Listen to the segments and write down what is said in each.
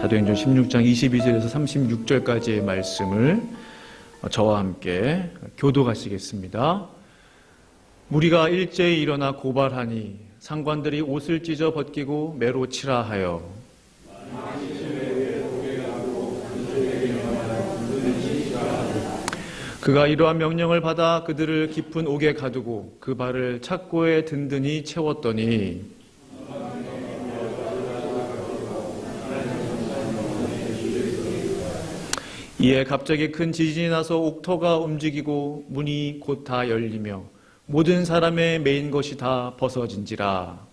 사도행전 16장 22절에서 36절까지의 말씀을 저와 함께 교독하시겠습니다. 무리가 일제히 일어나 고발하니 상관들이 옷을 찢어 벗기고 매로 치라 하여 그가 이러한 명령을 받아 그들을 깊은 옥에 가두고 그 발을 착고에 든든히 채웠더니 이에 갑자기 큰 지진이 나서 옥토가 움직이고 문이 곧 다 열리며 모든 사람의 매인 것이 다 벗어진지라.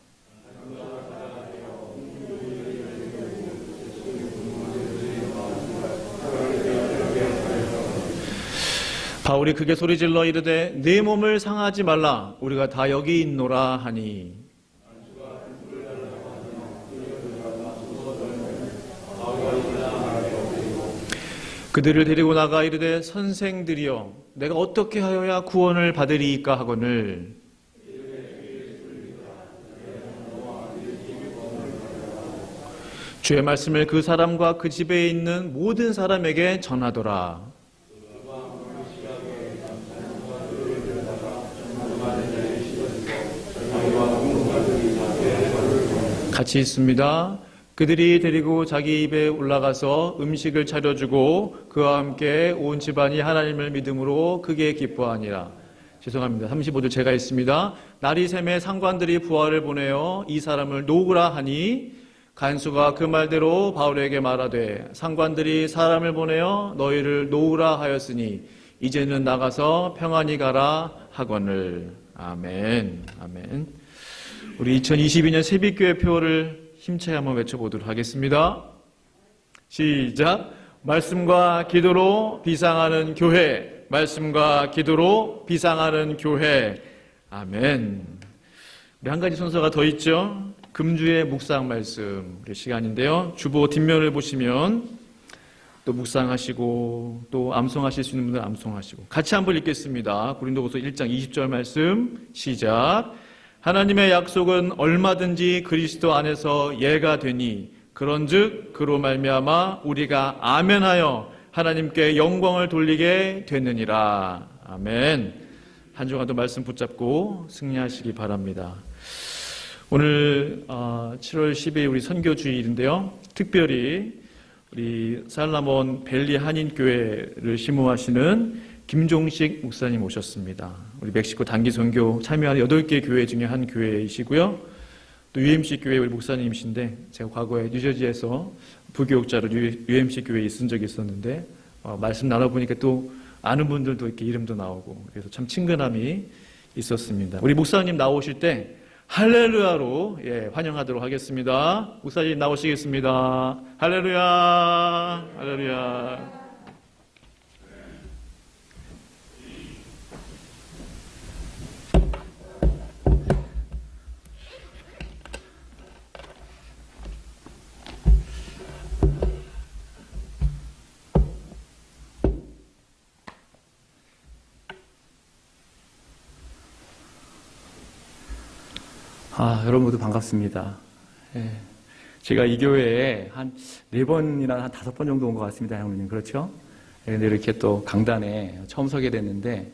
바울이 크게 소리질러 이르되 내 몸을 상하지 말라 우리가 다 여기 있노라 하니 그들을 데리고 나가 이르되 선생들이여 내가 어떻게 하여야 구원을 받으리이까 하거늘 주의 말씀을 그 사람과 그 집에 있는 모든 사람에게 전하더라. 같이 있습니다. 그들이 데리고 자기 입에 올라가서 음식을 차려주고 그와 함께 온 집안이 하나님을 믿음으로 크게 기뻐하니라. 죄송합니다. 35절 제가 있습니다. 날이 새매 상관들이 부하를 보내어 이 사람을 놓으라 하니 간수가 그 말대로 바울에게 말하되 상관들이 사람을 보내어 너희를 놓으라 하였으니 이제는 나가서 평안히 가라 하거늘. 아멘. 아멘. 우리 2022년 세빛교회 표를 힘차게 한번 외쳐보도록 하겠습니다. 시작. 말씀과 기도로 비상하는 교회. 말씀과 기도로 비상하는 교회. 아멘. 우리 한 가지 순서가 더 있죠. 금주의 묵상 말씀 우리 시간인데요. 주보 뒷면을 보시면 또 묵상하시고 또 암송하실 수 있는 분들 암송하시고 같이 한번 읽겠습니다. 고린도후서 1장 20절 말씀 시작. 하나님의 약속은 얼마든지 그리스도 안에서 예가 되니 그런즉 그로 말미암아 우리가 아멘하여 하나님께 영광을 돌리게 되느니라. 아멘. 한 주간도 말씀 붙잡고 승리하시기 바랍니다. 오늘 7월 10일 우리 선교주일인데요. 특별히 우리 살라몬 벨리 한인교회를 심호하시는 김종식 목사님 오셨습니다. 우리 멕시코 단기 선교 참여하는 8개 교회 중에 한 교회이시고요. 또 UMC 교회 우리 목사님이신데 제가 과거에 뉴저지에서 부교육자로 UMC 교회에 있은 적이 있었는데 말씀 나눠보니까 또 아는 분들도 이렇게 이름도 나오고 그래서 참 친근함이 있었습니다. 우리 목사님 나오실 때 할렐루야로 환영하도록 하겠습니다. 목사님 나오시겠습니다. 할렐루야, 할렐루야. 여러분 모두 반갑습니다. 제가 이 교회에 한 4번이나 한 5번 정도 온 것 같습니다, 형님. 그렇죠? 근데 이렇게 또 강단에 처음 서게 됐는데,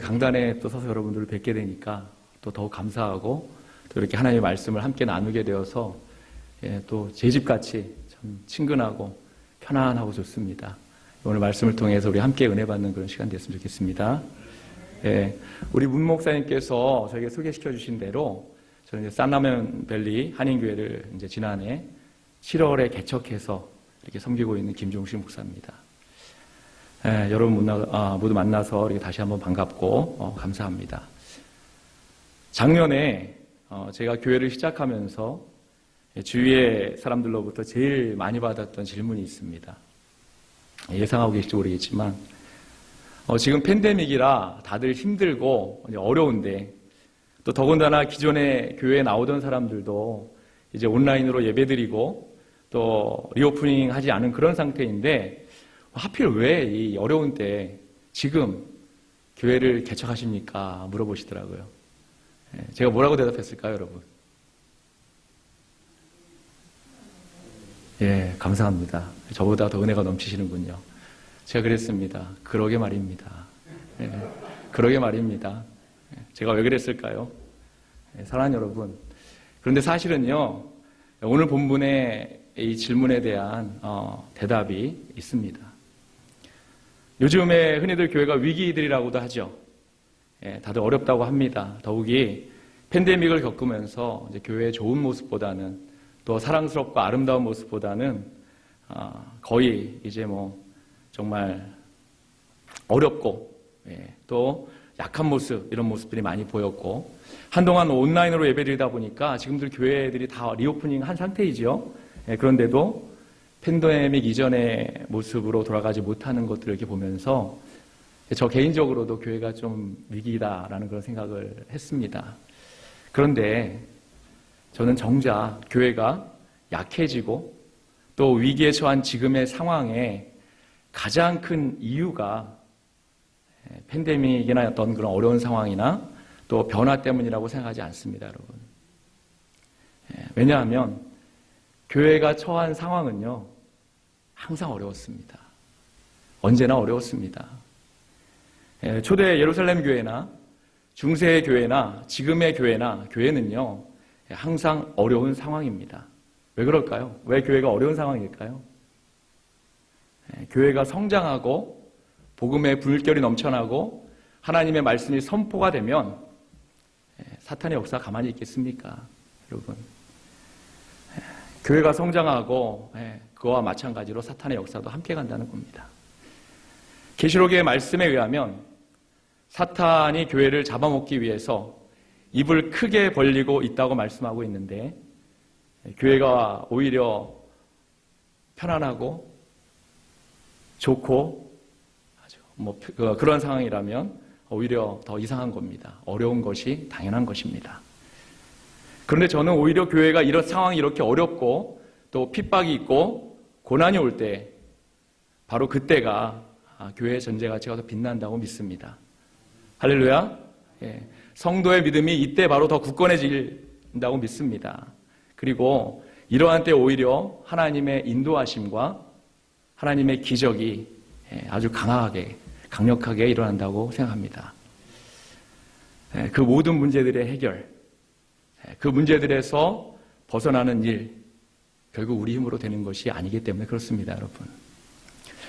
강단에 또 서서 여러분들을 뵙게 되니까 또 더욱 감사하고, 또 이렇게 하나님의 말씀을 함께 나누게 되어서, 또 제 집같이 참 친근하고 편안하고 좋습니다. 오늘 말씀을 통해서 우리 함께 은혜 받는 그런 시간 됐으면 좋겠습니다. 우리 문 목사님께서 저에게 소개시켜 주신 대로, 저는 이제 살라몬 벨리 한인교회를 이제 지난해 7월에 개척해서 이렇게 섬기고 있는 김종식 목사입니다. 여러분 모두 만나서 이렇게 다시 한번 반갑고 감사합니다. 작년에 제가 교회를 시작하면서 주위의 사람들로부터 제일 많이 받았던 질문이 있습니다. 예상하고 계실지 모르겠지만 지금 팬데믹이라 다들 힘들고 어려운데 또 더군다나 기존에 교회에 나오던 사람들도 이제 온라인으로 예배드리고 또 리오프닝 하지 않은 그런 상태인데 하필 왜 이 어려운 때 지금 교회를 개척하십니까? 물어보시더라고요. 제가 뭐라고 대답했을까요, 여러분? 예, 감사합니다. 저보다 더 은혜가 넘치시는군요. 제가 그랬습니다. 그러게 말입니다. 예, 그러게 말입니다. 제가 왜 그랬을까요? 예, 사랑하는 여러분. 그런데 사실은요, 오늘 본문의 이 질문에 대한 대답이 있습니다. 요즘에 흔히들 교회가 위기들이라고도 하죠. 예, 다들 어렵다고 합니다. 더욱이 팬데믹을 겪으면서 이제 교회의 좋은 모습보다는 또 사랑스럽고 아름다운 모습보다는 거의 이제 뭐 정말 어렵고 또 약한 모습 이런 모습들이 많이 보였고 한동안 온라인으로 예배드리다 보니까 지금들 교회들이 다 리오프닝 한 상태이죠. 그런데도 팬데믹 이전의 모습으로 돌아가지 못하는 것들을 이렇게 보면서 저 개인적으로도 교회가 좀 위기다라는 그런 생각을 했습니다. 그런데 저는 정작 교회가 약해지고 또 위기에 처한 지금의 상황에 가장 큰 이유가 팬데믹이나 어떤 그런 어려운 상황이나 또 변화 때문이라고 생각하지 않습니다, 여러분. 왜냐하면 교회가 처한 상황은요, 항상 어려웠습니다. 언제나 어려웠습니다. 초대 예루살렘 교회나 중세 교회나 지금의 교회나 교회는요, 항상 어려운 상황입니다. 왜 그럴까요? 왜 교회가 어려운 상황일까요? 교회가 성장하고 복음의 물결이 넘쳐나고 하나님의 말씀이 선포가 되면 사탄의 역사가 가만히 있겠습니까? 여러분. 교회가 성장하고 그와 마찬가지로 사탄의 역사도 함께 간다는 겁니다. 계시록의 말씀에 의하면 사탄이 교회를 잡아먹기 위해서 입을 크게 벌리고 있다고 말씀하고 있는데 교회가 오히려 편안하고 좋고 그런 상황이라면 오히려 더 이상한 겁니다. 어려운 것이 당연한 것입니다. 그런데 저는 오히려 교회가 이런 상황이 이렇게 어렵고 또 핍박이 있고 고난이 올 때 바로 그때가 교회의 전제 가치가 더 빛난다고 믿습니다. 할렐루야. 성도의 믿음이 이때 바로 더 굳건해진다고 믿습니다. 그리고 이러한 때 오히려 하나님의 인도하심과 하나님의 기적이 아주 강력하게 일어난다고 생각합니다. 그 모든 문제들의 해결, 그 문제들에서 벗어나는 일, 결국 우리 힘으로 되는 것이 아니기 때문에 그렇습니다, 여러분.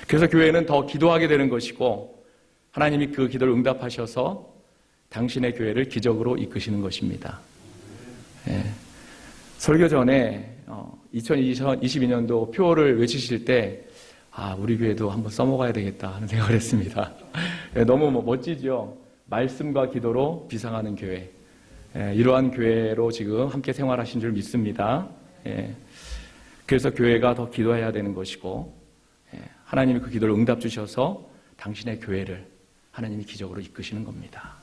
그래서 교회는 더 기도하게 되는 것이고 하나님이 그 기도를 응답하셔서 당신의 교회를 기적으로 이끄시는 것입니다. 설교 전에 2022년도 표어를 외치실 때 우리 교회도 한번 써먹어야 되겠다 하는 생각을 했습니다. 너무 멋지죠? 말씀과 기도로 비상하는 교회. 이러한 교회로 지금 함께 생활하신 줄 믿습니다. 그래서 교회가 더 기도해야 되는 것이고 하나님이 그 기도를 응답 주셔서 당신의 교회를 하나님이 기적으로 이끄시는 겁니다.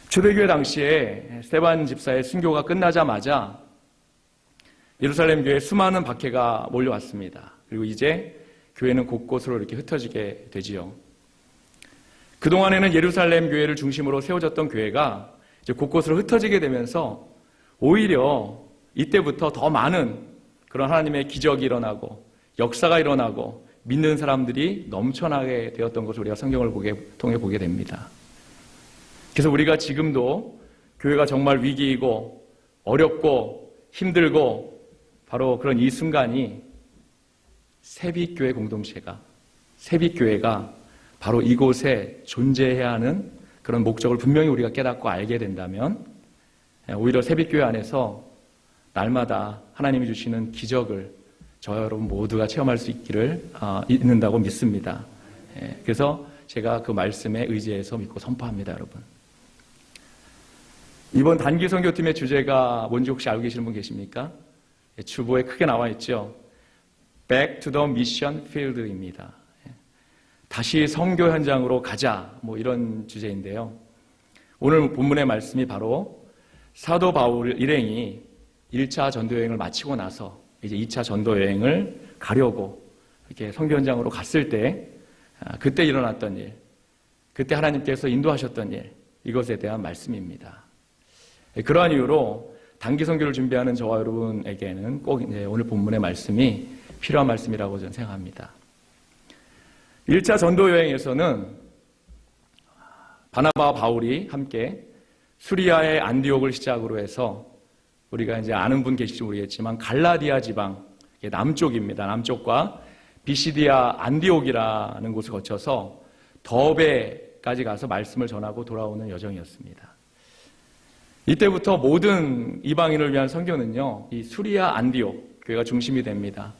초대교회 당시에 스데반 집사의 순교가 끝나자마자 예루살렘 교회에 수많은 박해가 몰려왔습니다. 그리고 이제 교회는 곳곳으로 이렇게 흩어지게 되지요. 그동안에는 예루살렘 교회를 중심으로 세워졌던 교회가 이제 곳곳으로 흩어지게 되면서 오히려 이때부터 더 많은 그런 하나님의 기적이 일어나고 역사가 일어나고 믿는 사람들이 넘쳐나게 되었던 것을 우리가 성경을 통해 보게 됩니다. 그래서 우리가 지금도 교회가 정말 위기이고 어렵고 힘들고 바로 그런 이 순간이 새빛교회 공동체가 새빛교회가 바로 이곳에 존재해야 하는 그런 목적을 분명히 우리가 깨닫고 알게 된다면 오히려 새빛교회 안에서 날마다 하나님이 주시는 기적을 저와 여러분 모두가 체험할 수 있는다고 믿습니다. 그래서 제가 그 말씀에 의지해서 믿고 선포합니다, 여러분. 이번 단기 선교팀의 주제가 뭔지 혹시 알고 계시는 분 계십니까? 주보에 크게 나와 있죠. Back to the Mission Field입니다. 다시 선교 현장으로 가자, 이런 주제인데요. 오늘 본문의 말씀이 바로 사도 바울 일행이 1차 전도 여행을 마치고 나서 이제 2차 전도 여행을 가려고 이렇게 선교 현장으로 갔을 때 그때 일어났던 일, 그때 하나님께서 인도하셨던 일, 이것에 대한 말씀입니다. 그러한 이유로 단기 선교를 준비하는 저와 여러분에게는 꼭 이제 오늘 본문의 말씀이 필요한 말씀이라고 저는 생각합니다. 1차 전도 여행에서는 바나바와 바울이 함께 수리아의 안디옥을 시작으로 해서 우리가 이제 아는 분 계실지 모르겠지만 갈라디아 지방 남쪽입니다. 남쪽과 비시디아 안디옥이라는 곳을 거쳐서 더베까지 가서 말씀을 전하고 돌아오는 여정이었습니다. 이때부터 모든 이방인을 위한 선교는요, 이 수리아 안디옥 교회가 중심이 됩니다.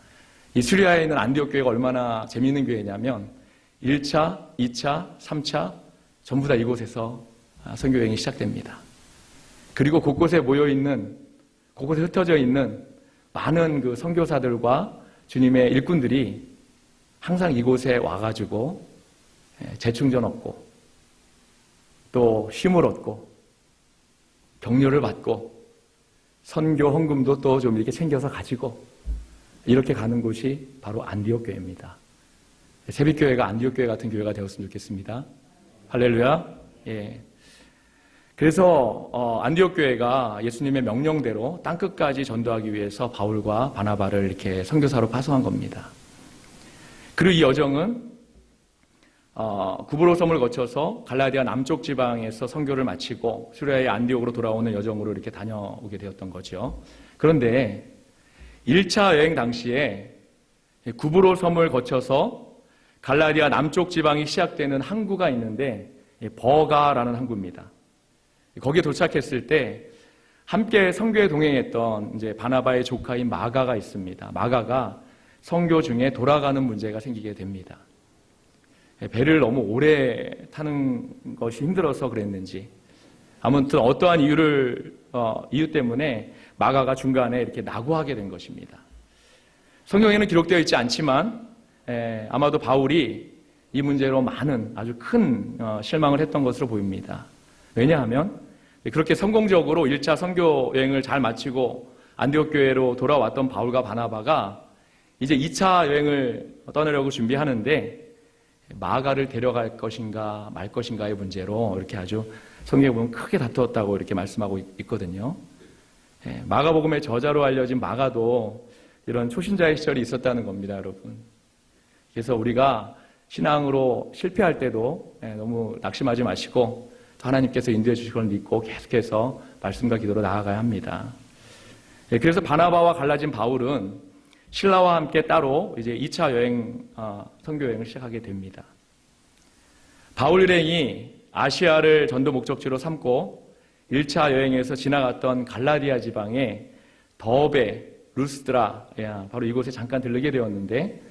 이 수리아에 있는 안디옥 교회가 얼마나 재미있는 교회냐면 1차, 2차, 3차 전부 다 이곳에서 선교 여행이 시작됩니다. 그리고 곳곳에 곳곳에 흩어져 있는 많은 그 선교사들과 주님의 일꾼들이 항상 이곳에 와가지고 재충전 얻고 또 쉼을 얻고 격려를 받고 선교 헌금도 또 좀 이렇게 챙겨서 가지고 이렇게 가는 곳이 바로 안디옥 교회입니다. 새빛교회가 안디옥 교회 같은 교회가 되었으면 좋겠습니다. 할렐루야. 예. 그래서 안디옥 교회가 예수님의 명령대로 땅끝까지 전도하기 위해서 바울과 바나바를 이렇게 선교사로 파송한 겁니다. 그리고 이 여정은 구브로 섬을 거쳐서 갈라디아 남쪽 지방에서 선교를 마치고 수리아의 안디옥으로 돌아오는 여정으로 이렇게 다녀오게 되었던 거죠. 그런데 1차 여행 당시에 구브로 섬을 거쳐서 갈라디아 남쪽 지방이 시작되는 항구가 있는데 버가라는 항구입니다. 거기에 도착했을 때 함께 선교에 동행했던 이제 바나바의 조카인 마가가 있습니다. 마가가 선교 중에 돌아가는 문제가 생기게 됩니다. 배를 너무 오래 타는 것이 힘들어서 그랬는지 아무튼 어떠한 이유 때문에 마가가 중간에 이렇게 낙오하게 된 것입니다. 성경에는 기록되어 있지 않지만 아마도 바울이 이 문제로 많은 아주 큰 실망을 했던 것으로 보입니다. 왜냐하면 그렇게 성공적으로 1차 선교 여행을 잘 마치고 안디옥 교회로 돌아왔던 바울과 바나바가 이제 2차 여행을 떠나려고 준비하는데 마가를 데려갈 것인가 말 것인가의 문제로 이렇게 아주 성경에 보면 크게 다투었다고 이렇게 말씀하고 있거든요. 마가복음의 저자로 알려진 마가도 이런 초신자의 시절이 있었다는 겁니다, 여러분. 그래서 우리가 신앙으로 실패할 때도 너무 낙심하지 마시고 하나님께서 인도해 주실 걸 믿고 계속해서 말씀과 기도로 나아가야 합니다. 그래서 바나바와 갈라진 바울은 신라와 함께 따로 이제 2차 여행, 선교 여행을 시작하게 됩니다. 바울 일행이 아시아를 전도 목적지로 삼고 1차 여행에서 지나갔던 갈라디아 지방의 더베, 루스드라, 바로 이곳에 잠깐 들르게 되었는데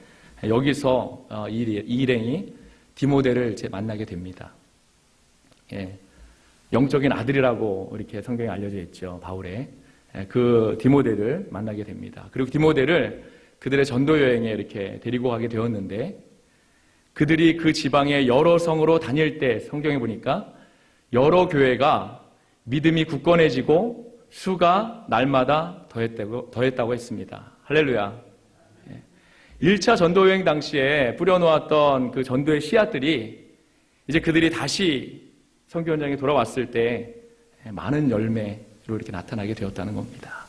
여기서 이 일행이 디모데를 이제 만나게 됩니다. 영적인 아들이라고 이렇게 성경에 알려져 있죠. 바울의 그 디모데를 만나게 됩니다. 그리고 디모데를 그들의 전도 여행에 이렇게 데리고 가게 되었는데 그들이 그 지방의 여러 성으로 다닐 때 성경에 보니까 여러 교회가 믿음이 굳건해지고 수가 날마다 더했다고 했습니다. 할렐루야. 1차 전도 여행 당시에 뿌려놓았던 그 전도의 씨앗들이 이제 그들이 다시 선교 현장에 돌아왔을 때 많은 열매로 이렇게 나타나게 되었다는 겁니다.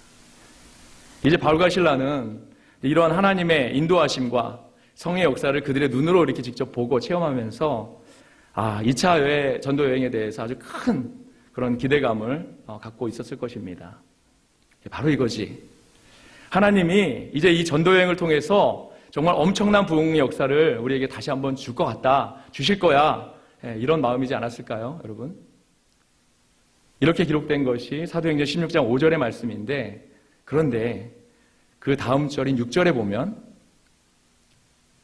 이제 바울과 실라는 이러한 하나님의 인도하심과 성의 역사를 그들의 눈으로 이렇게 직접 보고 체험하면서 2차 전도 여행에 대해서 아주 큰 그런 기대감을 갖고 있었을 것입니다. 바로 이거지. 하나님이 이제 이 전도 여행을 통해서 정말 엄청난 부흥의 역사를 우리에게 다시 한번 줄 것 같다, 주실 거야. 이런 마음이지 않았을까요, 여러분? 이렇게 기록된 것이 사도행전 16장 5절의 말씀인데 그런데 그 다음 절인 6절에 보면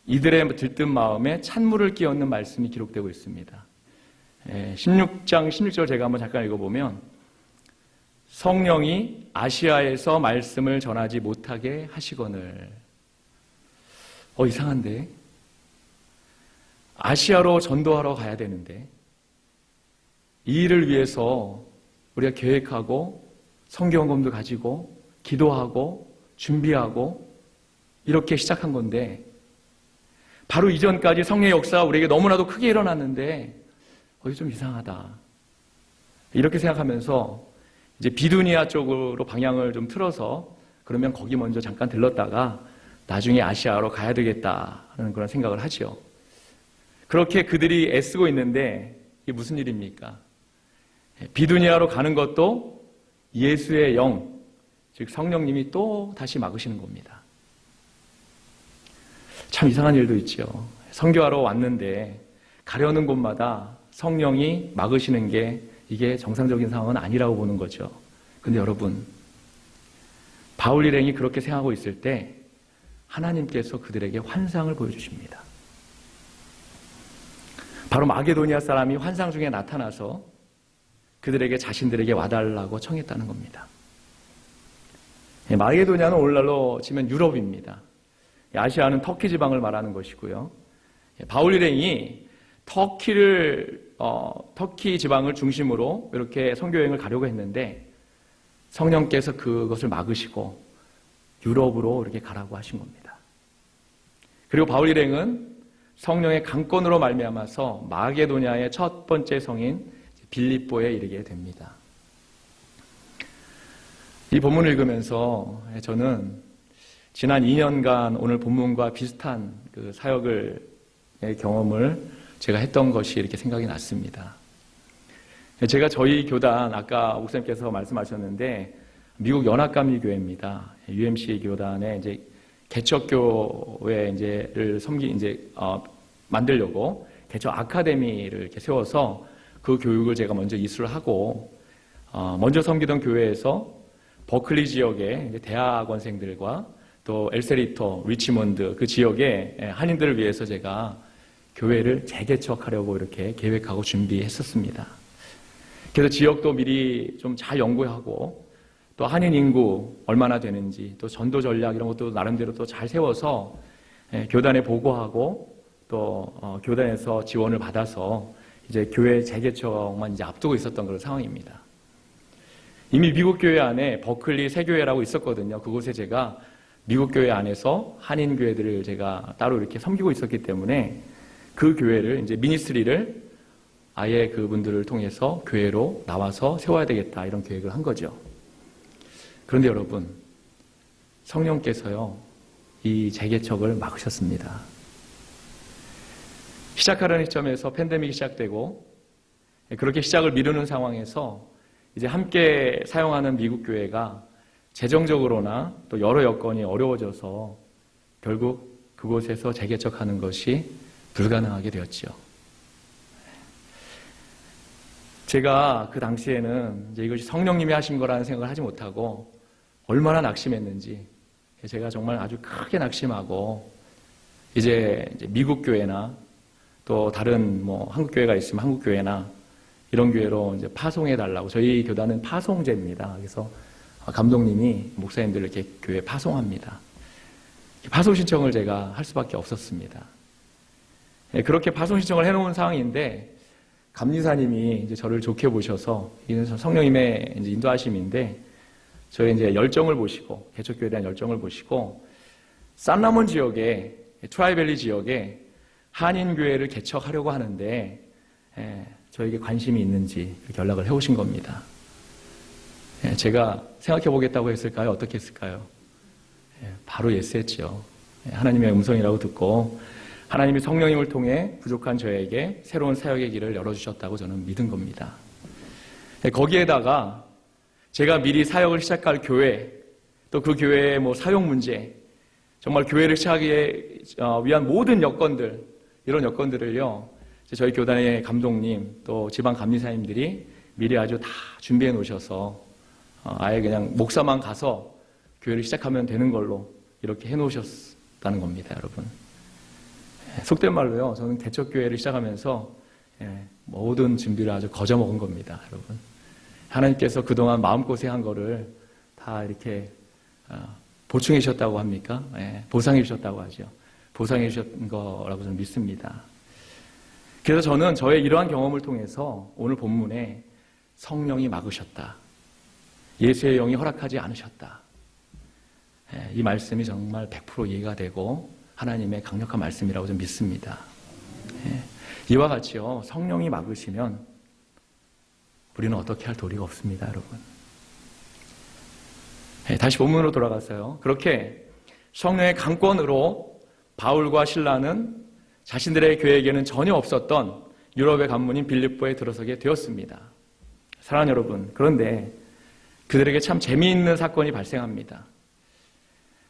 이들의 들뜬 마음에 찬물을 끼얹는 말씀이 기록되고 있습니다. 16장 16절 제가 한번 잠깐 읽어보면 성령이 아시아에서 말씀을 전하지 못하게 하시거늘. 이상한데? 아시아로 전도하러 가야 되는데 이 일을 위해서 우리가 계획하고 성경검도 가지고 기도하고 준비하고 이렇게 시작한 건데 바로 이전까지 성령의 역사가 우리에게 너무나도 크게 일어났는데 좀 이상하다. 이렇게 생각하면서 이제 비두니아 쪽으로 방향을 좀 틀어서 그러면 거기 먼저 잠깐 들렀다가 나중에 아시아로 가야 되겠다는 그런 생각을 하죠. 그렇게 그들이 애쓰고 있는데 이게 무슨 일입니까? 비두니아로 가는 것도 예수의 영, 즉 성령님이 또 다시 막으시는 겁니다. 참 이상한 일도 있죠. 선교하러 왔는데 가려는 곳마다 성령이 막으시는 게 이게 정상적인 상황은 아니라고 보는 거죠. 근데 여러분, 바울 일행이 그렇게 생각하고 있을 때 하나님께서 그들에게 환상을 보여주십니다. 바로 마게도니아 사람이 환상 중에 나타나서 그들에게 자신들에게 와달라고 청했다는 겁니다. 마게도니아는 오늘날로 치면 유럽입니다. 아시아는 터키 지방을 말하는 것이고요. 바울 일행이 터키 지방을 중심으로 이렇게 선교여행을 가려고 했는데 성령께서 그것을 막으시고 유럽으로 이렇게 가라고 하신 겁니다. 그리고 바울 일행은 성령의 강권으로 말미암아서 마게도니아의 첫 번째 성인 빌립보에 이르게 됩니다. 이 본문을 읽으면서 저는 지난 2년간 오늘 본문과 비슷한 그 사역의 경험을 제가 했던 것이 이렇게 생각이 났습니다. 제가 저희 교단, 아까 목사님께서 말씀하셨는데 미국 연합감리교회입니다. UMC 교단의 이제 개척교회를 만들려고 개척 아카데미를 이렇게 세워서 그 교육을 제가 먼저 이수를 하고, 먼저 섬기던 교회에서 버클리 지역의 대학원생들과 또 엘세리터, 리치몬드 그 지역의 한인들을 위해서 제가 교회를 재개척하려고 이렇게 계획하고 준비했었습니다. 그래서 지역도 미리 좀 잘 연구하고 또 한인 인구 얼마나 되는지 또 전도 전략 이런 것도 나름대로 또 잘 세워서 교단에 보고하고 또 교단에서 지원을 받아서 이제 교회 재개척만 이제 앞두고 있었던 그런 상황입니다. 이미 미국 교회 안에 버클리 세교회라고 있었거든요. 그곳에 제가 미국 교회 안에서 한인 교회들을 제가 따로 이렇게 섬기고 있었기 때문에 그 교회를 이제 미니스트리를 아예 그분들을 통해서 교회로 나와서 세워야 되겠다 이런 계획을 한 거죠. 그런데 여러분, 성령께서요 이 재개척을 막으셨습니다. 시작하려는 시점에서 팬데믹이 시작되고 그렇게 시작을 미루는 상황에서 이제 함께 사용하는 미국 교회가 재정적으로나 또 여러 여건이 어려워져서 결국 그곳에서 재개척하는 것이 불가능하게 되었죠. 제가 그 당시에는 이제 이것이 성령님이 하신 거라는 생각을 하지 못하고 얼마나 낙심했는지 제가 정말 아주 크게 낙심하고 이제 미국 교회나 또 다른 뭐 한국 교회가 있으면 한국 교회나 이런 교회로 이제 파송해 달라고. 저희 교단은 파송제입니다. 그래서 감독님이 목사님들을 이렇게 교회에 파송합니다. 파송 신청을 제가 할 수밖에 없었습니다. 그렇게 파송 신청을 해놓은 상황인데 감리사님이 이제 저를 좋게 보셔서 이는 성령님의 이제 인도하심인데 저의 이제 열정을 보시고 개척교회에 대한 열정을 보시고 산라몬 지역에 트라이밸리 지역에 한인 교회를 개척하려고 하는데 저에게 관심이 있는지 이렇게 연락을 해오신 겁니다. 제가 생각해 보겠다고 했을까요? 어떻게 했을까요? 바로 예스했죠. 하나님의 음성이라고 듣고 하나님이 성령님을 통해 부족한 저에게 새로운 사역의 길을 열어주셨다고 저는 믿은 겁니다. 거기에다가 제가 미리 사역을 시작할 교회, 또 그 교회의 뭐 사역 문제, 정말 교회를 시작하기 위한 모든 여건들, 이런 여건들을요, 저희 교단의 감독님, 또 지방 감리사님들이 미리 아주 다 준비해 놓으셔서 아예 그냥 목사만 가서 교회를 시작하면 되는 걸로 이렇게 해 놓으셨다는 겁니다, 여러분. 속된 말로요, 저는 개척교회를 시작하면서 모든 준비를 아주 거저먹은 겁니다, 여러분. 하나님께서 그동안 마음고생한 거를 다 이렇게 보충해 주셨다고 합니까? 보상해 주셨다고 하죠. 보상해 주셨던 거라고 저는 믿습니다. 그래서 저는 저의 이러한 경험을 통해서 오늘 본문에 성령이 막으셨다. 예수의 영이 허락하지 않으셨다. 이 말씀이 정말 100% 이해가 되고 하나님의 강력한 말씀이라고 좀 믿습니다. 이와 같이요, 성령이 막으시면 우리는 어떻게 할 도리가 없습니다, 여러분. 다시 본문으로 돌아가서요. 그렇게 성령의 강권으로 바울과 실라는 자신들의 교회에게는 전혀 없었던 유럽의 관문인 빌립보에 들어서게 되었습니다. 사랑하는 여러분, 그런데 그들에게 참 재미있는 사건이 발생합니다.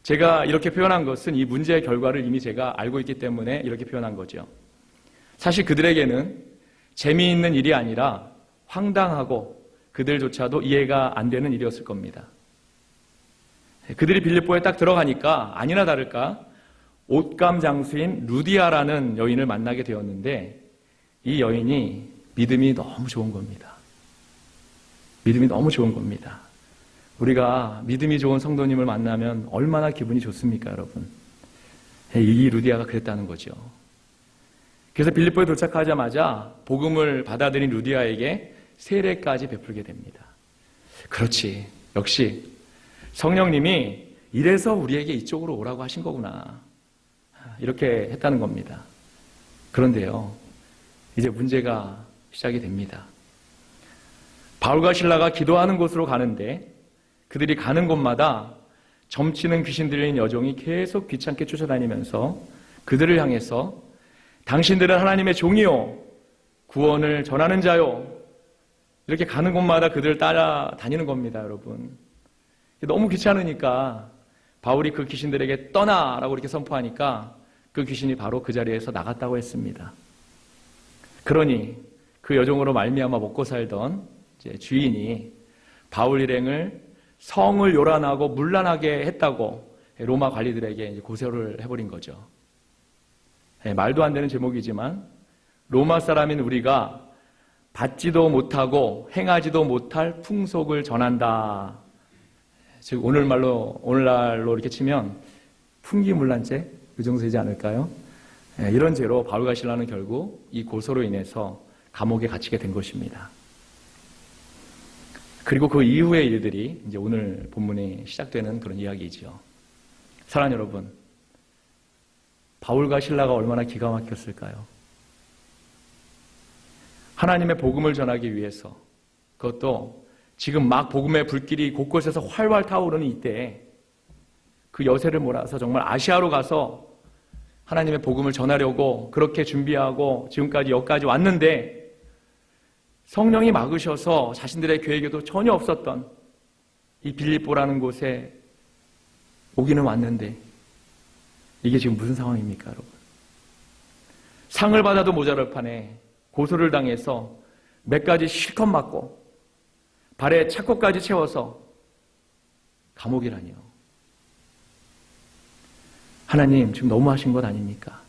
제가 이렇게 표현한 것은 이 문제의 결과를 이미 제가 알고 있기 때문에 이렇게 표현한 거죠. 사실 그들에게는 재미있는 일이 아니라 황당하고 그들조차도 이해가 안 되는 일이었을 겁니다. 그들이 빌립보에 딱 들어가니까 아니나 다를까 옷감 장수인 루디아라는 여인을 만나게 되었는데 이 여인이 믿음이 너무 좋은 겁니다. 믿음이 너무 좋은 겁니다. 우리가 믿음이 좋은 성도님을 만나면 얼마나 기분이 좋습니까, 여러분? 이 루디아가 그랬다는 거죠. 그래서 빌립보에 도착하자마자 복음을 받아들인 루디아에게 세례까지 베풀게 됩니다. 그렇지, 역시 성령님이 이래서 우리에게 이쪽으로 오라고 하신 거구나, 이렇게 했다는 겁니다. 그런데요, 이제 문제가 시작이 됩니다. 바울과 실라가 기도하는 곳으로 가는데 그들이 가는 곳마다 점치는 귀신 들린 여종이 계속 귀찮게 쫓아다니면서 그들을 향해서 당신들은 하나님의 종이요, 구원을 전하는 자요, 이렇게 가는 곳마다 그들을 따라다니는 겁니다, 여러분. 너무 귀찮으니까 바울이 그 귀신들에게 떠나라고 이렇게 선포하니까 그 귀신이 바로 그 자리에서 나갔다고 했습니다. 그러니 그 여종으로 말미암아 먹고 살던 이제 주인이 바울 일행을 성을 요란하고 문란하게 했다고 로마 관리들에게 이제 고소를 해버린 거죠. 말도 안 되는 제목이지만 로마 사람인 우리가 받지도 못하고 행하지도 못할 풍속을 전한다. 즉 오늘날로 이렇게 치면 풍기문란죄 그 정도 되지 않을까요? 이런 죄로 바울과 실라는 결국 이 고소로 인해서 감옥에 갇히게 된 것입니다. 그리고 그 이후의 일들이 이제 오늘 본문이 시작되는 그런 이야기이죠. 사랑하는 여러분, 바울과 실라가 얼마나 기가 막혔을까요? 하나님의 복음을 전하기 위해서, 그것도 지금 막 복음의 불길이 곳곳에서 활활 타오르는 이때에 그 여세를 몰아서 정말 아시아로 가서 하나님의 복음을 전하려고 그렇게 준비하고 지금까지 여기까지 왔는데 성령이 막으셔서 자신들의 계획에도 전혀 없었던 이 빌립보라는 곳에 오기는 왔는데 이게 지금 무슨 상황입니까, 여러분? 상을 받아도 모자랄 판에 고소를 당해서 몇 가지 실컷 맞고 발에 착고까지 채워서 감옥이라니요. 하나님 지금 너무하신 것 아닙니까?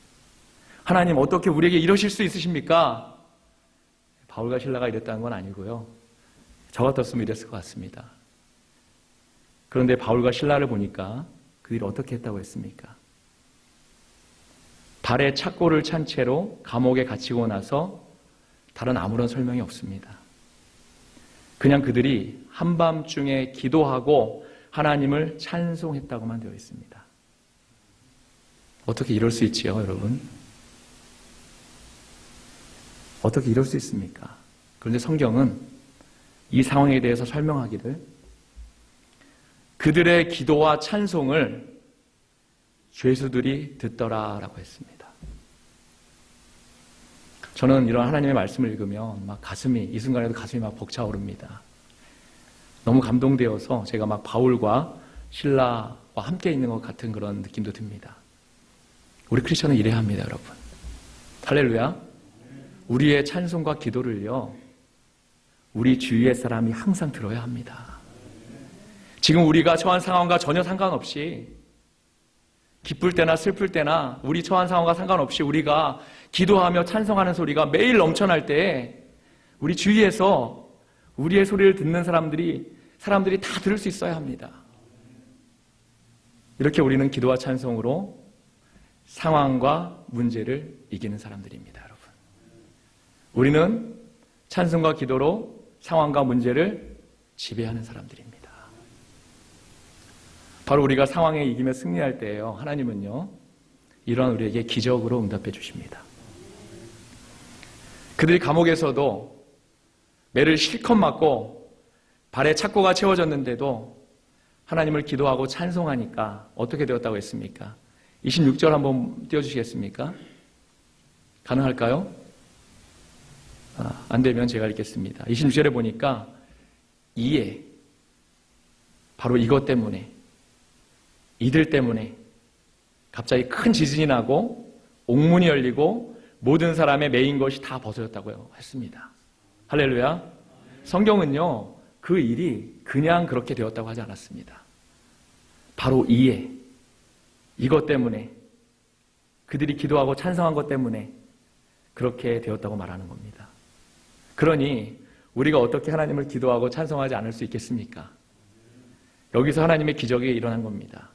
하나님 어떻게 우리에게 이러실 수 있으십니까? 바울과 실라가 이랬다는 건 아니고요. 저 같았으면 이랬을 것 같습니다. 그런데 바울과 실라를 보니까 그들이 어떻게 했다고 했습니까? 발에 착고를 찬 채로 감옥에 갇히고 나서 다른 아무런 설명이 없습니다. 그냥 그들이 한밤중에 기도하고 하나님을 찬송했다고만 되어 있습니다. 어떻게 이럴 수 있지요, 여러분? 어떻게 이럴 수 있습니까? 그런데 성경은 이 상황에 대해서 설명하기를 그들의 기도와 찬송을 죄수들이 듣더라라고 했습니다. 저는 이런 하나님의 말씀을 읽으면 막 이 순간에도 가슴이 막 벅차오릅니다. 너무 감동되어서 제가 막 바울과 실라와 함께 있는 것 같은 그런 느낌도 듭니다. 우리 크리스천은 이래야 합니다, 여러분. 할렐루야. 우리의 찬송과 기도를요, 우리 주위의 사람이 항상 들어야 합니다. 지금 우리가 처한 상황과 전혀 상관없이 기쁠 때나 슬플 때나 우리 처한 상황과 상관없이 우리가 기도하며 찬송하는 소리가 매일 넘쳐날 때 우리 주위에서 우리의 소리를 듣는 사람들이 다 들을 수 있어야 합니다. 이렇게 우리는 기도와 찬송으로 상황과 문제를 이기는 사람들입니다, 여러분. 우리는 찬송과 기도로 상황과 문제를 지배하는 사람들입니다. 바로 우리가 상황에 이기며 승리할 때에요, 하나님은요, 이러한 우리에게 기적으로 응답해 주십니다. 그들이 감옥에서도 매를 실컷 맞고 발에 착고가 채워졌는데도 하나님을 기도하고 찬송하니까 어떻게 되었다고 했습니까? 26절 한번 띄워주시겠습니까? 가능할까요? 안 되면 제가 읽겠습니다. 26절에 보니까 이에 바로 이것 때문에, 이들 때문에 갑자기 큰 지진이 나고 옥문이 열리고 모든 사람의 메인 것이 다 벗어졌다고 했습니다. 할렐루야. 성경은요, 그 일이 그냥 그렇게 되었다고 하지 않았습니다. 바로 이에, 이것 때문에, 그들이 기도하고 찬성한 것 때문에 그렇게 되었다고 말하는 겁니다. 그러니 우리가 어떻게 하나님을 기도하고 찬송하지 않을 수 있겠습니까? 여기서 하나님의 기적이 일어난 겁니다.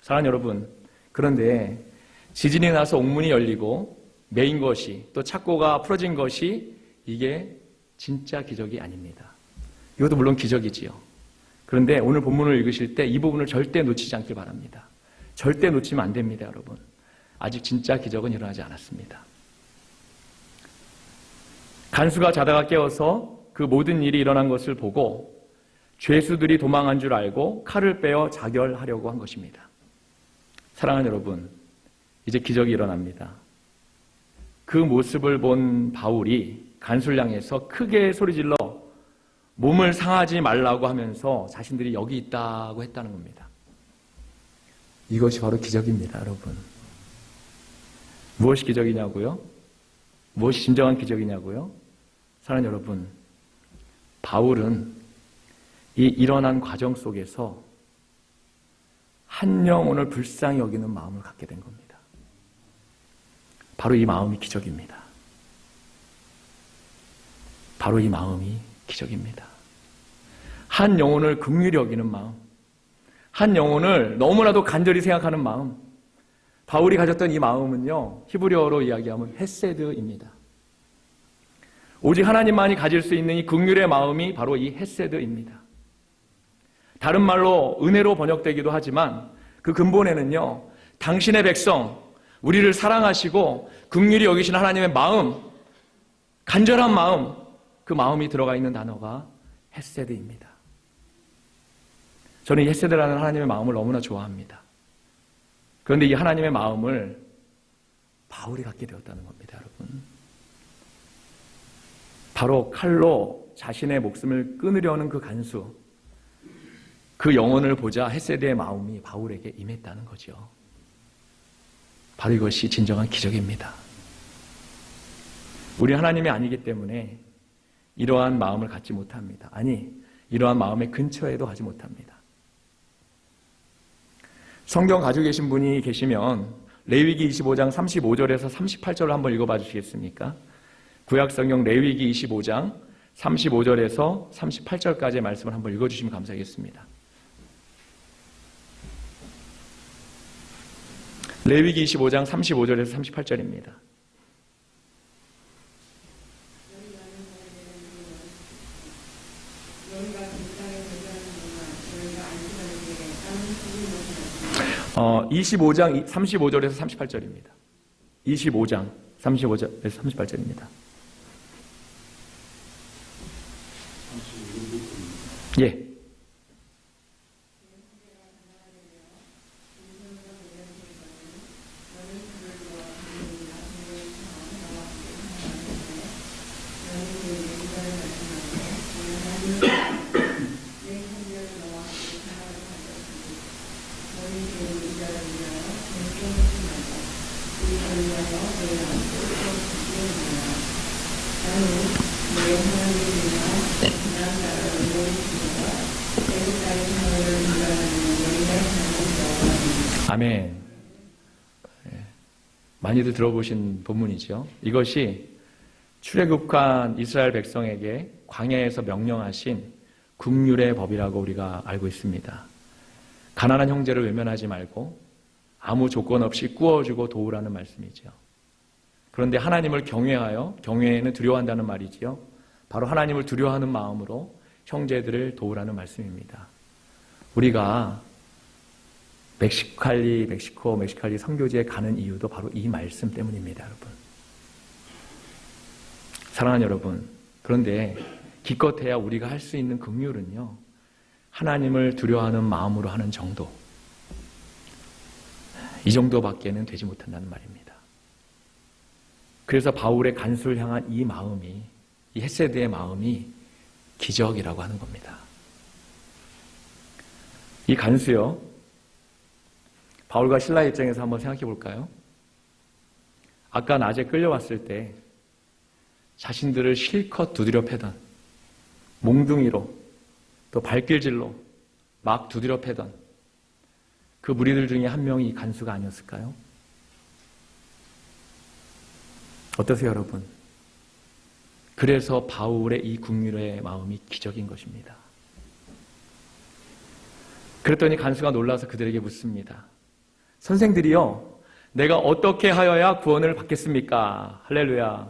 사랑하는 여러분, 그런데 지진이 나서 옥문이 열리고 메인 것이, 또 착고가 풀어진 것이, 이게 진짜 기적이 아닙니다. 이것도 물론 기적이지요. 그런데 오늘 본문을 읽으실 때 이 부분을 절대 놓치지 않길 바랍니다. 절대 놓치면 안 됩니다, 여러분. 아직 진짜 기적은 일어나지 않았습니다. 간수가 자다가 깨어서 그 모든 일이 일어난 것을 보고 죄수들이 도망한 줄 알고 칼을 빼어 자결하려고 한 것입니다. 사랑하는 여러분, 이제 기적이 일어납니다. 그 모습을 본 바울이 간수를 향해서 크게 소리질러 몸을 상하지 말라고 하면서 자신들이 여기 있다고 했다는 겁니다. 이것이 바로 기적입니다, 여러분. 무엇이 기적이냐고요? 무엇이 진정한 기적이냐고요? 사랑하는 여러분, 바울은 이 일어난 과정 속에서 한 영혼을 불쌍히 여기는 마음을 갖게 된 겁니다. 바로 이 마음이 기적입니다. 바로 이 마음이 기적입니다. 한 영혼을 긍휼히 여기는 마음, 한 영혼을 너무나도 간절히 생각하는 마음, 바울이 가졌던 이 마음은요, 히브리어로 이야기하면 헤세드입니다. 오직 하나님만이 가질 수 있는 이 긍휼의 마음이 바로 이 헤세드입니다. 다른 말로 은혜로 번역되기도 하지만 그 근본에는요, 당신의 백성, 우리를 사랑하시고 긍휼히 여기시는 하나님의 마음, 간절한 마음, 그 마음이 들어가 있는 단어가 헤세드입니다. 저는 이 헤세드라는 하나님의 마음을 너무나 좋아합니다. 그런데 이 하나님의 마음을 바울이 갖게 되었다는 겁니다, 여러분. 바로 칼로 자신의 목숨을 끊으려는 그 간수, 그 영혼을 보자 헤세드의 마음이 바울에게 임했다는 거죠. 바로 이것이 진정한 기적입니다. 우리 하나님이 아니기 때문에 이러한 마음을 갖지 못합니다. 아니, 이러한 마음의 근처에도 가지 못합니다. 성경 가지고 계신 분이 계시면 레위기 25장 35절에서 38절을 한번 읽어봐 주시겠습니까? 구약성경 레위기 25장 35절에서 38절까지의 말씀을 한번 읽어주시면 감사하겠습니다. 레위기 25장 35절에서 38절입니다. 어, 25장 35절에서 38절입니다. 25장 35절에서 38절입니다. 예. 아멘. 많이들 들어보신 본문이죠. 이것이 출애굽한 이스라엘 백성에게 광야에서 명령하신 긍휼의 법이라고 우리가 알고 있습니다. 가난한 형제를 외면하지 말고 아무 조건 없이 꾸어주고 도우라는 말씀이죠. 그런데 하나님을 경외하여, 경외에는 두려워한다는 말이지요. 바로 하나님을 두려워하는 마음으로 형제들을 도우라는 말씀입니다. 우리가 멕시칼리 선교지에 가는 이유도 바로 이 말씀 때문입니다, 여러분. 사랑하는 여러분, 그런데 기껏해야 우리가 할 수 있는 긍휼은요, 하나님을 두려워하는 마음으로 하는 정도, 이 정도밖에는 되지 못한다는 말입니다. 그래서 바울의 간수를 향한 이 마음이, 이 헤세드의 마음이 기적이라고 하는 겁니다. 이 간수요, 바울과 실라의 입장에서 한번 생각해 볼까요? 아까 낮에 끌려왔을 때 자신들을 실컷 두드려 패던, 몽둥이로 또 발길질로 막 두드려 패던 그 무리들 중에 한 명이 이 간수가 아니었을까요? 어떠세요, 여러분? 그래서 바울의 이 국률의 마음이 기적인 것입니다. 그랬더니 간수가 놀라서 그들에게 묻습니다. 선생들이요, 내가 어떻게 하여야 구원을 받겠습니까? 할렐루야.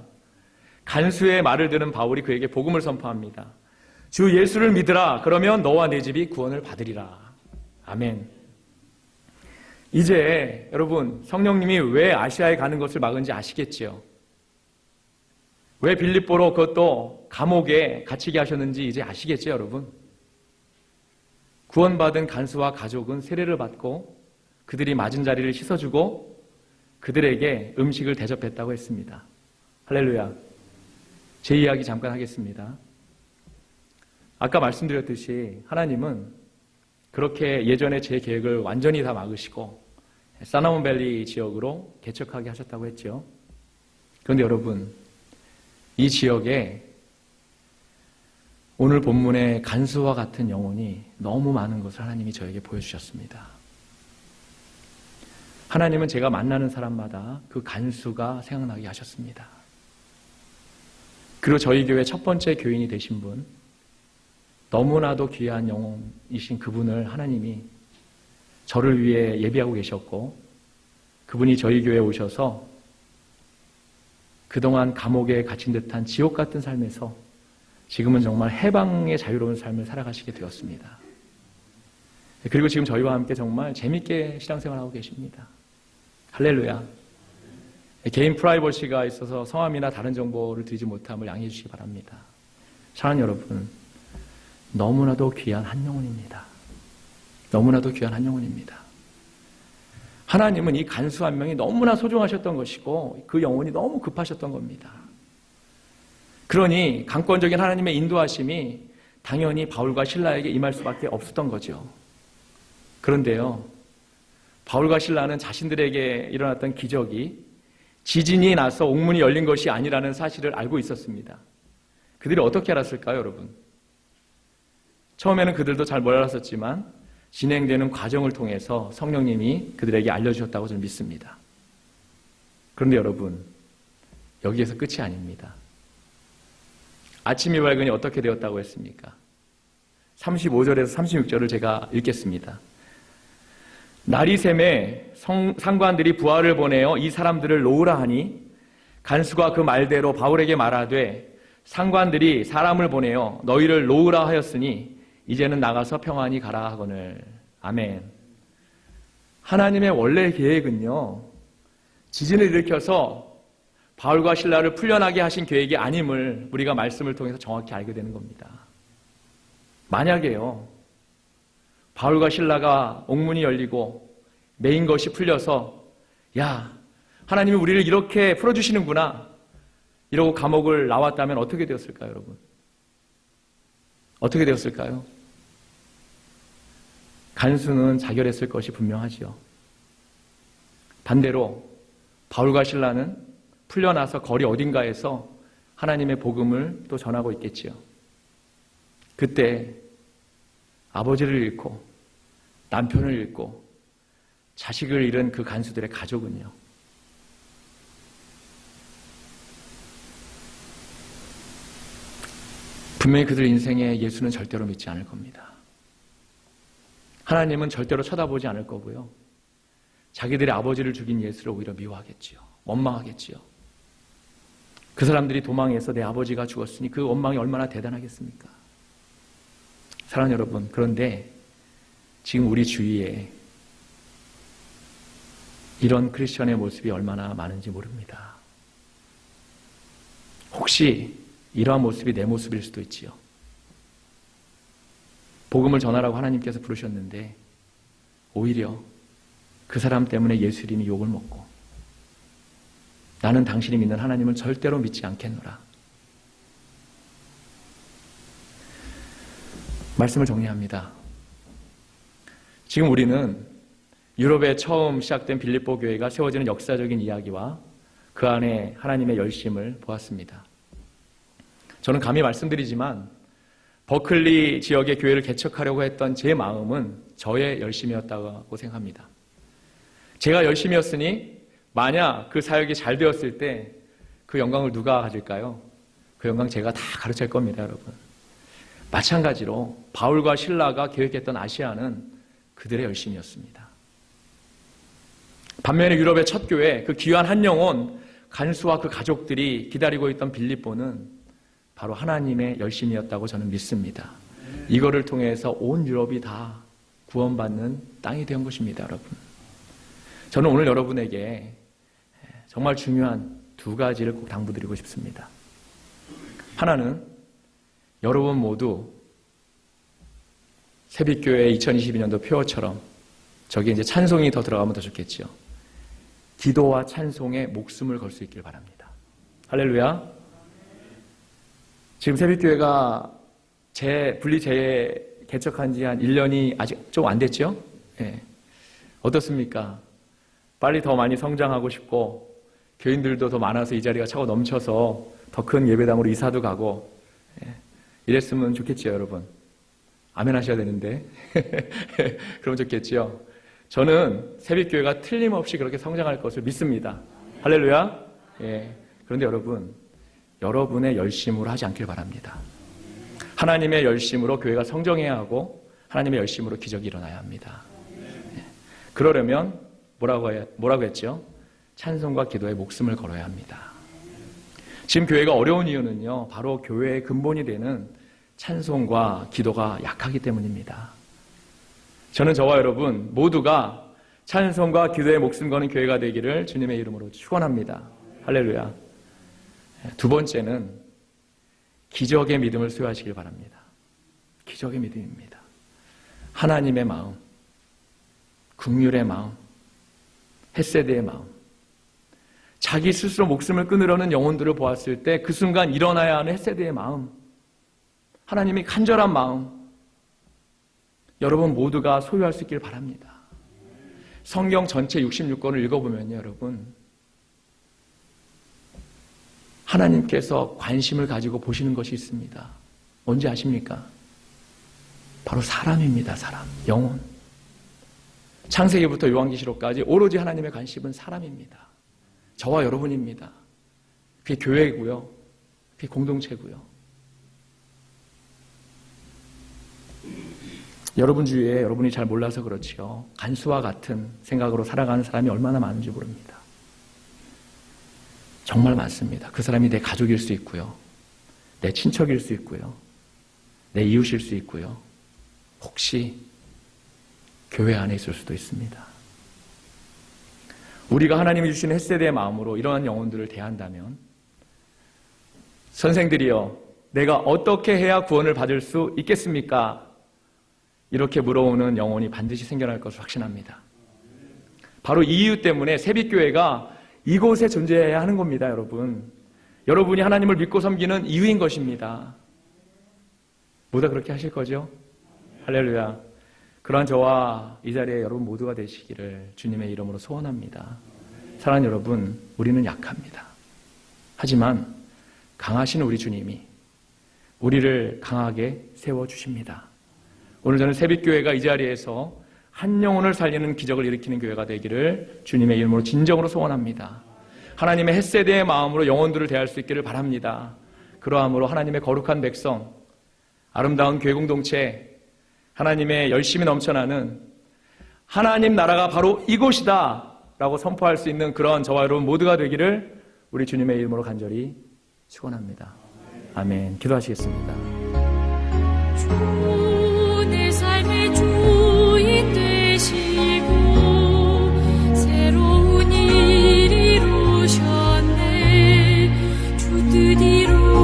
간수의 말을 들은 바울이 그에게 복음을 선포합니다. 주 예수를 믿으라. 그러면 너와 내 집이 구원을 받으리라. 아멘. 이제 여러분, 성령님이 왜 아시아에 가는 것을 막은지 아시겠지요? 왜 빌립보로 그것도 감옥에 갇히게 하셨는지 이제 아시겠죠, 여러분? 구원받은 간수와 가족은 세례를 받고 그들이 맞은 자리를 씻어주고 그들에게 음식을 대접했다고 했습니다. 할렐루야. 제 이야기 잠깐 하겠습니다. 아까 말씀드렸듯이 하나님은 그렇게 예전에 제 계획을 완전히 다 막으시고 사나몬밸리 지역으로 개척하게 하셨다고 했죠. 그런데 여러분, 이 지역에 오늘 본문의 간수와 같은 영혼이 너무 많은 것을 하나님이 저에게 보여주셨습니다. 하나님은 제가 만나는 사람마다 그 간수가 생각나게 하셨습니다. 그리고 저희 교회 첫 번째 교인이 되신 분, 너무나도 귀한 영혼이신 그분을 하나님이 저를 위해 예비하고 계셨고, 그분이 저희 교회에 오셔서 그동안 감옥에 갇힌 듯한 지옥 같은 삶에서 지금은 정말 해방의 자유로운 삶을 살아가시게 되었습니다. 그리고 지금 저희와 함께 정말 재밌게 신앙생활하고 계십니다. 할렐루야. 개인 프라이버시가 있어서 성함이나 다른 정보를 드리지 못함을 양해해 주시기 바랍니다. 사랑하는 여러분, 너무나도 귀한 한 영혼입니다. 너무나도 귀한 한 영혼입니다. 하나님은 이 간수 한 명이 너무나 소중하셨던 것이고 그 영혼이 너무 급하셨던 겁니다. 그러니 강권적인 하나님의 인도하심이 당연히 바울과 실라에게 임할 수밖에 없었던 거죠. 그런데요, 바울과 실라는 자신들에게 일어났던 기적이 지진이 나서 옥문이 열린 것이 아니라는 사실을 알고 있었습니다. 그들이 어떻게 알았을까요, 여러분? 처음에는 그들도 잘 몰랐었지만 진행되는 과정을 통해서 성령님이 그들에게 알려주셨다고 저는 믿습니다. 그런데 여러분, 여기에서 끝이 아닙니다. 아침이 밝으니 어떻게 되었다고 했습니까? 35절에서 36절을 제가 읽겠습니다. 날이 샘에 상관들이 부하를 보내어 이 사람들을 놓으라 하니 간수가 그 말대로 바울에게 말하되 상관들이 사람을 보내어 너희를 놓으라 하였으니 이제는 나가서 평안히 가라 하거늘. 아멘. 하나님의 원래 계획은요, 지진을 일으켜서 바울과 실라를 풀려나게 하신 계획이 아님을 우리가 말씀을 통해서 정확히 알게 되는 겁니다. 만약에요, 바울과 실라가 옥문이 열리고 메인 것이 풀려서 야, 하나님이 우리를 이렇게 풀어주시는구나 이러고 감옥을 나왔다면 어떻게 되었을까요, 여러분? 어떻게 되었을까요? 간수는 자결했을 것이 분명하지요. 반대로 바울과 실라는 풀려나서 거리 어딘가에서 하나님의 복음을 또 전하고 있겠지요. 그때 아버지를 잃고 남편을 잃고 자식을 잃은 그 간수들의 가족은요, 분명히 그들 인생에 예수는 절대로 믿지 않을 겁니다. 하나님은 절대로 쳐다보지 않을 거고요, 자기들의 아버지를 죽인 예수를 오히려 미워하겠지요. 원망하겠지요. 그 사람들이 도망해서 내 아버지가 죽었으니 그 원망이 얼마나 대단하겠습니까? 사랑하는 여러분, 그런데 지금 우리 주위에 이런 크리스천의 모습이 얼마나 많은지 모릅니다. 혹시 이러한 모습이 내 모습일 수도 있지요. 복음을 전하라고 하나님께서 부르셨는데 오히려 그 사람 때문에 예수 이름이 욕을 먹고 나는 당신이 믿는 하나님을 절대로 믿지 않겠노라. 말씀을 정리합니다. 지금 우리는 유럽에 처음 시작된 빌립보 교회가 세워지는 역사적인 이야기와 그 안에 하나님의 열심을 보았습니다. 저는 감히 말씀드리지만 버클리 지역의 교회를 개척하려고 했던 제 마음은 저의 열심이었다고 생각합니다. 제가 열심이었으니 만약 그 사역이 잘 되었을 때 그 영광을 누가 가질까요? 그 영광 제가 다 가르칠 겁니다, 여러분. 마찬가지로 바울과 실라가 계획했던 아시아는 그들의 열심이었습니다. 반면에 유럽의 첫 교회, 그 귀한 한 영혼 간수와 그 가족들이 기다리고 있던 빌립보는 바로 하나님의 열심이었다고 저는 믿습니다. 이거를 통해서 온 유럽이 다 구원받는 땅이 된 것입니다, 여러분. 저는 오늘 여러분에게 정말 중요한 두 가지를 꼭 당부드리고 싶습니다. 하나는 여러분 모두 새빛교회 2022년도 표어처럼 저기 이제 찬송이 더 들어가면 더 좋겠죠. 기도와 찬송에 목숨을 걸 수 있길 바랍니다. 할렐루야. 지금 새빛교회가 분리 재개척한 지 한 1년이 아직 좀 안 됐죠? 예. 어떻습니까? 빨리 더 많이 성장하고 싶고 교인들도 더 많아서 이 자리가 차고 넘쳐서 더 큰 예배당으로 이사도 가고 이랬으면 좋겠지요, 여러분. 아멘 하셔야 되는데 그러면 좋겠지요. 저는 새빛교회가 틀림없이 그렇게 성장할 것을 믿습니다. 할렐루야. 예. 그런데 여러분, 여러분의 열심으로 하지 않길 바랍니다. 하나님의 열심으로 교회가 성장해야 하고 하나님의 열심으로 기적이 일어나야 합니다. 예. 그러려면 뭐라고 했죠? 찬송과 기도에 목숨을 걸어야 합니다. 지금 교회가 어려운 이유는요, 바로 교회의 근본이 되는 찬송과 기도가 약하기 때문입니다. 저는 저와 여러분 모두가 찬송과 기도에 목숨 거는 교회가 되기를 주님의 이름으로 축원합니다. 할렐루야. 두 번째는 기적의 믿음을 소유하시길 바랍니다. 기적의 믿음입니다. 하나님의 마음, 긍휼의 마음, 헷세드의 마음, 자기 스스로 목숨을 끊으려는 영혼들을 보았을 때 그 순간 일어나야 하는 헷세드의 마음, 하나님이 간절한 마음, 여러분 모두가 소유할 수 있길 바랍니다. 성경 전체 66권을 읽어보면요, 여러분, 하나님께서 관심을 가지고 보시는 것이 있습니다. 뭔지 아십니까? 바로 사람입니다. 사람, 영혼. 창세기부터 요한계시록까지 오로지 하나님의 관심은 사람입니다. 저와 여러분입니다. 그게 교회고요. 그게 공동체고요. 여러분 주위에 여러분이 잘 몰라서 그렇지요. 간수와 같은 생각으로 살아가는 사람이 얼마나 많은지 모릅니다. 정말 많습니다. 그 사람이 내 가족일 수 있고요. 내 친척일 수 있고요. 내 이웃일 수 있고요. 혹시 교회 안에 있을 수도 있습니다. 우리가 하나님이 주시는 헷세드의 마음으로 이러한 영혼들을 대한다면, 선생들이여, 내가 어떻게 해야 구원을 받을 수 있겠습니까? 이렇게 물어오는 영혼이 반드시 생겨날 것을 확신합니다. 바로 이 이유 때문에 새빛교회가 이곳에 존재해야 하는 겁니다, 여러분. 여러분이 하나님을 믿고 섬기는 이유인 것입니다. 모두 그렇게 하실 거죠? 할렐루야. 그러한 저와 이 자리에 여러분 모두가 되시기를 주님의 이름으로 소원합니다. 사랑하는 여러분, 우리는 약합니다. 하지만 강하신 우리 주님이 우리를 강하게 세워주십니다. 오늘 저는 새빛교회가 이 자리에서 한 영혼을 살리는 기적을 일으키는 교회가 되기를 주님의 이름으로 진정으로 소원합니다. 하나님의 헷세드의 마음으로 영혼들을 대할 수 있기를 바랍니다. 그러함으로 하나님의 거룩한 백성, 아름다운 교회 공동체, 하나님의 열심이 넘쳐나는 하나님 나라가 바로 이곳이다 라고 선포할 수 있는 그런 저와 여러분 모두가 되기를 우리 주님의 이름으로 간절히 축원합니다. 아멘. 기도하시겠습니다. 주 내 삶의 주인 되시고 새로운 일 이루셨네. 주 뜻 이루